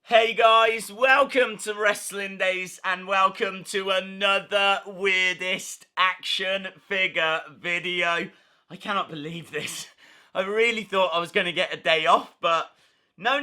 Hey guys, welcome to Wrestling Days and welcome to another weirdest action figure video. I cannot believe this. I really thought I was going to get a day off, but no.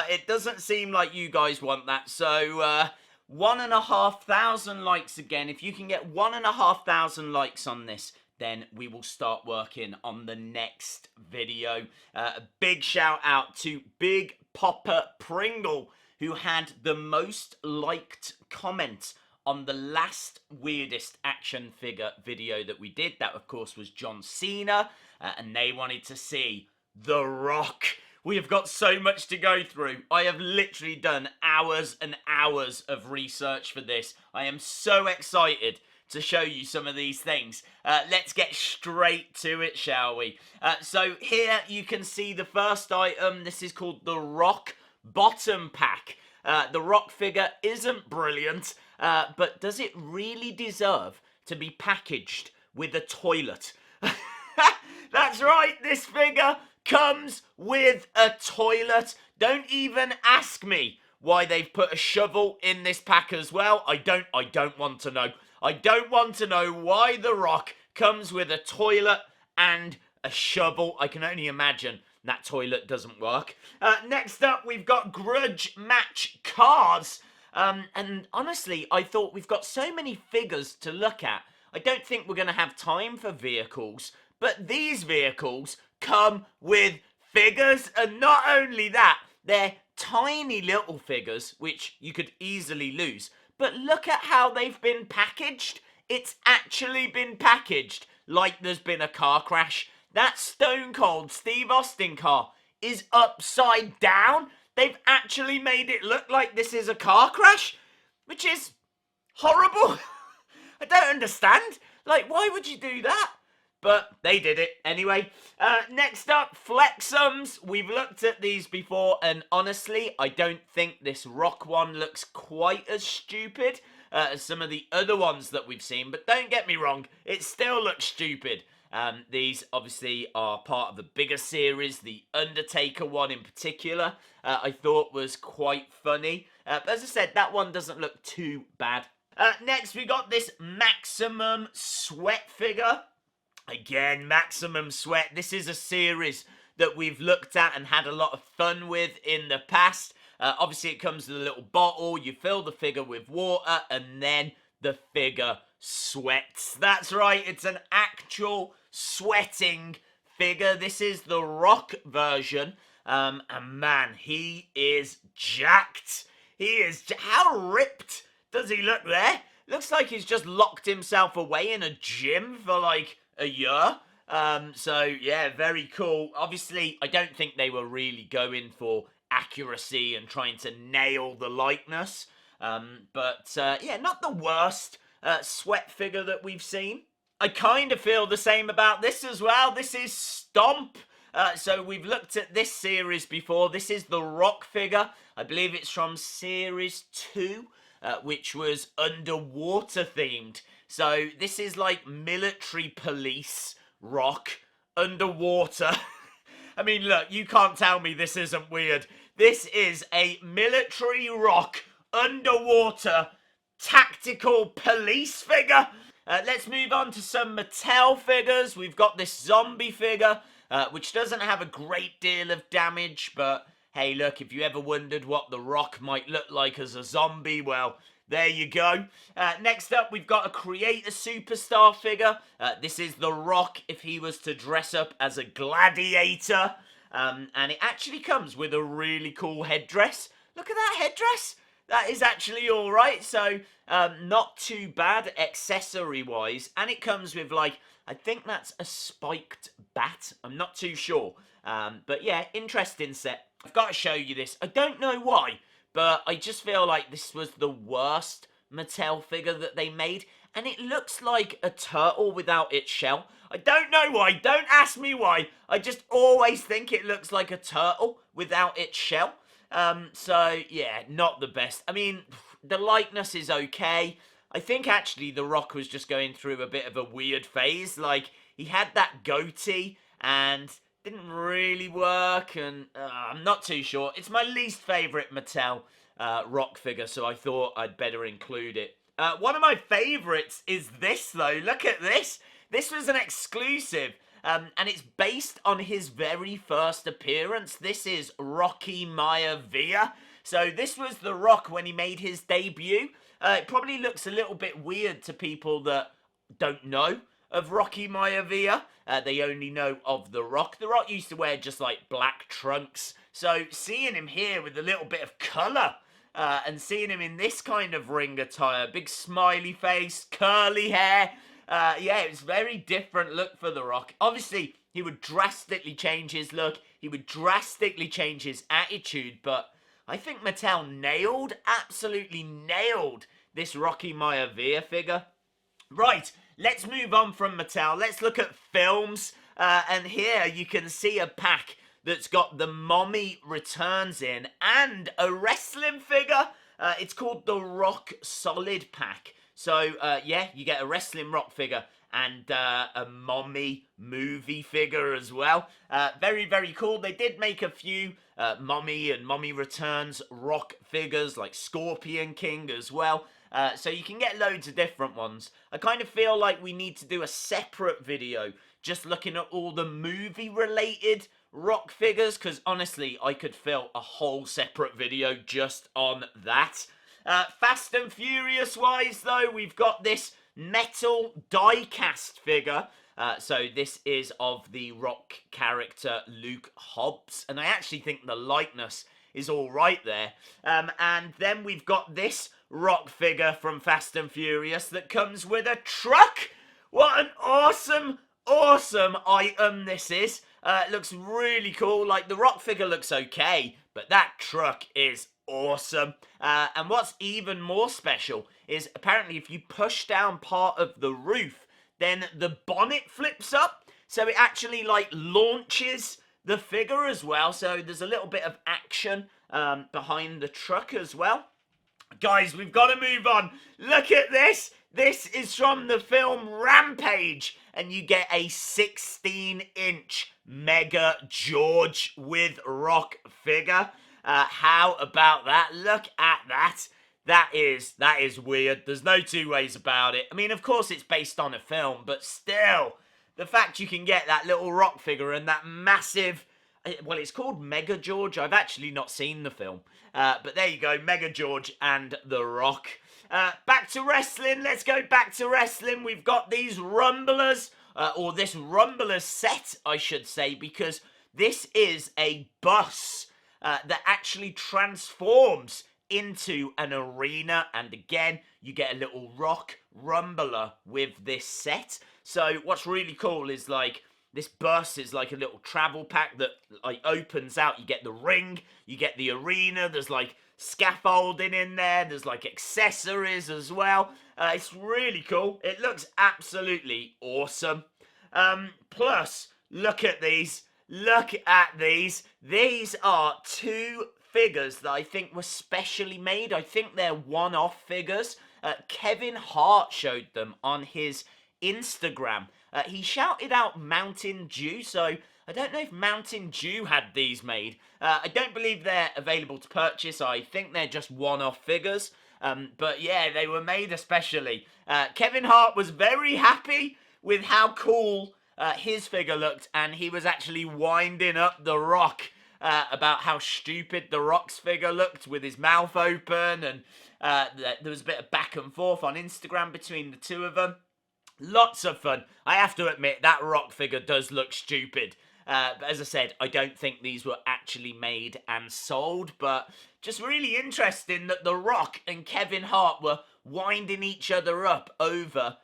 It doesn't seem like you guys want that. So 1,500 likes again. If you can get 1,500 likes on this, then we will start working on the next video. A big shout out to Big Popper Pringle, who had the most liked comment on the last weirdest action figure video that we did. That, of course, was John Cena, and they wanted to see The Rock. We have got so much to go through. I have literally done hours and hours of research for this. I am so excited to show you some of these things. Let's get straight to it, shall we? So here you can see the first item. This is called the Rock Bottom Pack. The Rock figure isn't brilliant, but does it really deserve to be packaged with a toilet? That's right, this figure comes with a toilet. Don't even ask me why they've put a shovel in this pack as well. I don't want to know. I don't want to know why The Rock comes with a toilet and a shovel. I can only imagine that toilet doesn't work. Next up, we've got Grudge Match Cars. And honestly, I thought we've got so many figures to look at. I don't think we're going to have time for vehicles. But these vehicles come with figures. And not only that, they're tiny little figures, which you could easily lose. But look at how they've been packaged. It's actually been packaged like there's been a car crash. That Stone Cold Steve Austin car is upside down. They've actually made it look like this is a car crash, which is horrible. I don't understand. Like, why would you do that? But they did it anyway. Next up, Flexums. We've looked at these before, and honestly, I don't think this Rock one looks quite as stupid as some of the other ones that we've seen. But don't get me wrong, it still looks stupid. These obviously are part of the bigger series. The Undertaker one in particular, I thought was quite funny. But as I said, that one doesn't look too bad. Next, we got this Maximum Sweat figure. Again, Maximum Sweat. This is a series that we've looked at and had a lot of fun with in the past. Obviously, it comes with a little bottle. You fill the figure with water, and then the figure sweats. That's right, it's an actual sweating figure. This is the Rock version. And man, he is jacked. How ripped does he look there? Looks like he's just locked himself away in a gym for like a year. So yeah, very cool. Obviously, I don't think they were really going for accuracy and trying to nail the likeness. But yeah, not the worst sweat figure that we've seen. I kind of feel the same about this as well. This is Stomp. So we've looked at this series before. This is the Rock figure. I believe it's from series 2, which was underwater themed. So this is like military police Rock underwater. I mean, look, you can't tell me this isn't weird. This is a military Rock underwater tactical police figure. Let's move on to some Mattel figures. We've got this zombie figure, which doesn't have a great deal of damage, but hey, look, if you ever wondered what The Rock might look like as a zombie, well, there you go. Next up, we've got a Creator Superstar figure. This is The Rock if he was to dress up as a gladiator. And it actually comes with a really cool headdress. Look at that headdress. That is actually alright. So, not too bad accessory-wise. And it comes with, like, I think that's a spiked bat. I'm not too sure. But yeah, interesting set. I've got to show you this. I don't know why, but I just feel like this was the worst Mattel figure that they made. And it looks like a turtle without its shell. I don't know why. Don't ask me why. I just always think it looks like a turtle without its shell. So, yeah, not the best. I mean, the likeness is okay. I think, actually, The Rock was just going through a bit of a weird phase. Like, he had that goatee, and didn't really work, and I'm not too sure. It's my least favourite Mattel Rock figure, so I thought I'd better include it. One of my favourites is this, though. Look at this. This was an exclusive, and it's based on his very first appearance. This is Rocky Maivia. So this was The Rock when he made his debut. It probably looks a little bit weird to people that don't know of Rocky Maivia. They only know of The Rock. The Rock used to wear just like black trunks. So seeing him here with a little bit of colour and seeing him in this kind of ring attire, big smiley face, curly hair. Yeah, it was a very different look for The Rock. Obviously, he would drastically change his look. He would drastically change his attitude. But I think Mattel absolutely nailed this Rocky Maivia figure. Right, let's move on from Mattel. Let's look at films. And here you can see a pack that's got the Mommy Returns in and a wrestling figure. It's called the Rock Solid Pack. So, yeah, you get a wrestling Rock figure and a Mommy movie figure as well. Very, very cool. They did make a few Mommy and Mommy Returns Rock figures, like Scorpion King as well. So you can get loads of different ones. I kind of feel like we need to do a separate video just looking at all the movie-related Rock figures, because honestly, I could fill a whole separate video just on that. Fast and Furious-wise, though, we've got this metal die-cast figure. So this is of the Rock character Luke Hobbs, and I actually think the likeness is all right there. And then we've got this Rock figure from Fast and Furious that comes with a truck. What an awesome item this is. It looks really cool. Like, the Rock figure looks okay, but that truck is awesome. And what's even more special is apparently if you push down part of the roof, then the bonnet flips up. So it actually, like, launches the figure as well. So there's a little bit of action behind the truck as well. Guys, we've got to move on. Look at this. This is from the film Rampage, and you get a 16-inch Mega George with Rock figure. How about that? Look at that. That is weird. There's no two ways about it. I mean, of course it's based on a film, but still, the fact you can get that little Rock figure and that massive... Well, it's called Mega George. I've actually not seen the film. But there you go, Mega George and The Rock. Back to wrestling. Let's go back to wrestling. We've got these Rumblers, or this Rumbler set, I should say, because this is a bus that actually transforms into an arena. And again, you get a little Rock Rumbler with this set. So what's really cool is, like, this bus is like a little travel pack that like opens out. You get the ring, you get the arena, there's like scaffolding in there, there's like accessories as well. It's really cool. It looks absolutely awesome. Plus, look at these. Look at these. These are two figures that I think were specially made. I think they're one-off figures. Kevin Hart showed them on his Instagram. He shouted out Mountain Dew, so I don't know if Mountain Dew had these made. I don't believe they're available to purchase. I think they're just one-off figures. But yeah, they were made especially. Kevin Hart was very happy with how cool his figure looked, and he was actually winding up The Rock about how stupid The Rock's figure looked with his mouth open, and there was a bit of back and forth on Instagram between the two of them. Lots of fun. I have to admit, that Rock figure does look stupid. But as I said, I don't think these were actually made and sold. But just really interesting that The Rock and Kevin Hart were winding each other up over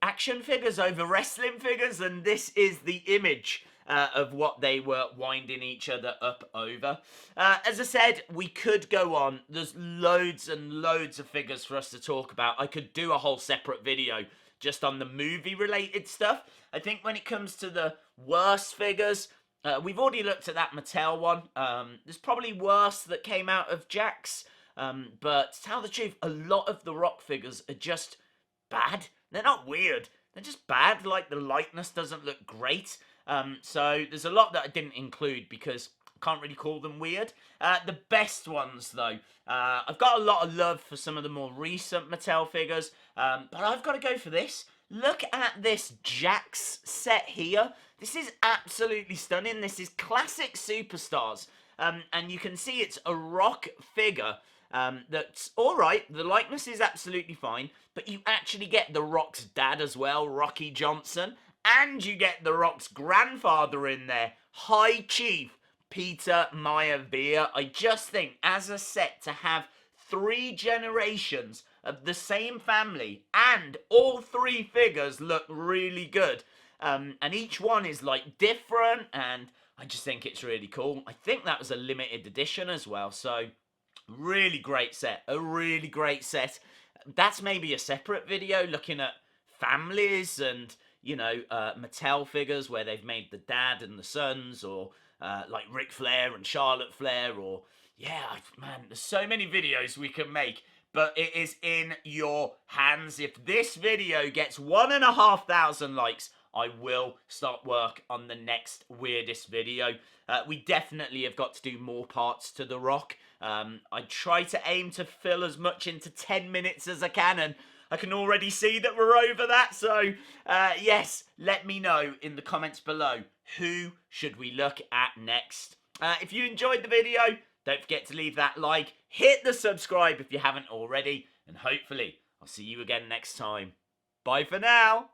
action figures, over wrestling figures. And this is the image of what they were winding each other up over. As I said, we could go on. There's loads and loads of figures for us to talk about. I could do a whole separate video just on the movie-related stuff. I think when it comes to the worst figures, we've already looked at that Mattel one. There's probably worse that came out of Jakks. But to tell the truth, a lot of the Rock figures are just bad. They're not weird. They're just bad. Like, the likeness doesn't look great. So there's a lot that I didn't include because I can't really call them weird. The best ones, though, I've got a lot of love for some of the more recent Mattel figures, but I've got to go for this. Look at this Jakks set here. This is absolutely stunning. This is classic Superstars. And you can see it's a Rock figure that's alright. The likeness is absolutely fine. But you actually get the Rock's dad as well, Rocky Johnson. And you get the Rock's grandfather in there, High Chief Peter Maivia. I just think as a set to have 3 generations of the same family and all 3 figures look really good. And each one is like different, and I just think it's really cool. I think that was a limited edition as well, so really great set, a really great set. That's maybe a separate video looking at families and, you know, Mattel figures where they've made the dad and the sons, or like Ric Flair and Charlotte Flair, or yeah, man, there's so many videos we can make, but it is in your hands. If this video gets 1,500 likes, I will start work on the next weirdest video. We definitely have got to do more parts to The Rock. I try to aim to fill as much into 10 minutes as I can, and I can already see that we're over that. So, yes, let me know in the comments below, who should we look at next? If you enjoyed the video, don't forget to leave that like, hit the subscribe if you haven't already, and hopefully I'll see you again next time. Bye for now.